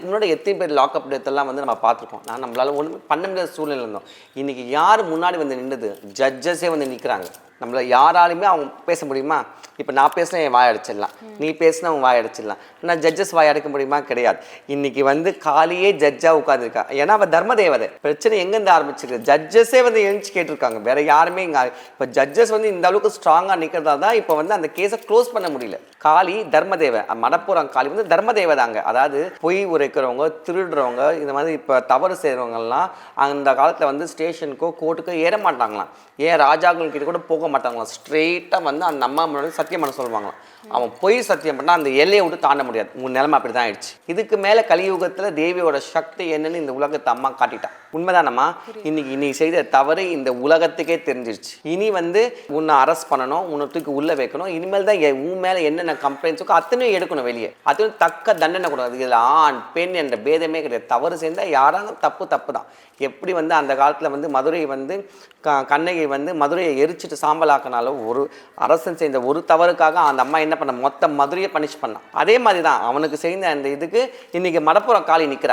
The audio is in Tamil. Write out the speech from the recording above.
இதுக்கு முன்னாடி எத்தனை பேர் லாக்அப் டெத்தெல்லாம் வந்து நம்ம பார்த்துருக்கோம். நம்மளால ஒன்றுமே பண்ண முடியாத சூழ்நிலை இருந்தோம். இன்றைக்கி யார் முன்னாடி வந்து நின்றுது? ஜட்ஜஸே வந்து நிற்கிறாங்க. நம்மள யாராலையுமே அவங்க பேச முடியுமா? இப்போ நான் பேசினா என் வாய் அடைச்சிடலாம், நீ பேசினா உன் வாய் அடைச்சிடலாம். ஆனால் ஜட்ஜஸ் வாய் அடைக்க முடியுமா? கிடையாது. இன்றைக்கி வந்து காலியே ஜட்ஜாக உட்காந்துருக்கா. ஏன்னா அவள் தர்ம தேவதை. பிரச்சனை எங்கேருந்து ஆரம்பிச்சிருக்கு? ஜட்ஜஸே வந்து எழுந்து கேட்டிருக்காங்க. வேற யாருமே இங்கே இப்போ ஜட்ஜஸ் வந்து இந்த அளவுக்கு ஸ்ட்ராங்காக நிற்கிறதா தான் இப்போ வந்து அந்த கேஸை க்ளோஸ் பண்ண முடியல. காளி தர்மதேவை, மணப்புறம் காளி வந்து தர்மதேவை தாங்க. அதாவது பொய் உரைக்கிறவங்க, திருடுறவங்க, இந்த மாதிரி இப்போ தவறு செய்கிறவங்கலாம் அந்த காலத்தில் வந்து ஸ்டேஷனுக்கோ கோர்ட்டுக்கோ ஏற மாட்டாங்களாம். ஏன் ராஜாக்கள் கிட்ட கூட போக மாட்டாங்களாம். ஸ்ட்ரெயிட்டாக வந்து அந்த அம்மா முன்னாடி சத்தியம் பண்ண சொல்லுவாங்களாம். அவன் பொய் சத்தியம் பண்ணால் அந்த எல்லையை விட்டு தாண்ட முடியாது. உன் நிலைமை அப்படி தான் ஆயிடுச்சு. இதுக்கு மேலே கலியுகத்தில் தேவியோட சக்தி என்னன்னு இந்த உலகத்தை அம்மா காட்டிட்டான். உண்மைதானம்மா? இன்னைக்கு செய்த தவறு இந்த உலகத்துக்கே தெரிஞ்சிருச்சு. இனி வந்து உன்னை அரெஸ்ட் பண்ணணும், உன்னை தூக்கி உள்ளே வைக்கணும். இனிமேல் தான் உன் மேலே என்னென்ன கம்ப்ளைண்ட்ஸுக்கோ அத்தனையும் எடுக்கணும் வெளியே. அதுவும் தக்க தண்டனை கூடாது. இதில் ஆண் பெண் என்ற பேதமே கிடையாது. தவறு செய்தால் யாராலும் தப்பு தான். எப்படி வந்து அந்த காலத்தில் வந்து மதுரையை வந்து கண்ணகி வந்து மதுரையை எரிச்சிட்டு சாம்பலாக்கினாலும் ஒரு அரசன் செய்த ஒரு தவறுக்காக அந்த அம்மா என்ன பண்ண மொத்த மதுரையை பனிஷ் பண்ணான். அதே மாதிரி தான் அவனுக்கு செய்த அந்த இதுக்கு இன்னைக்கு மடப்புறம் காளி நிற்கிறா.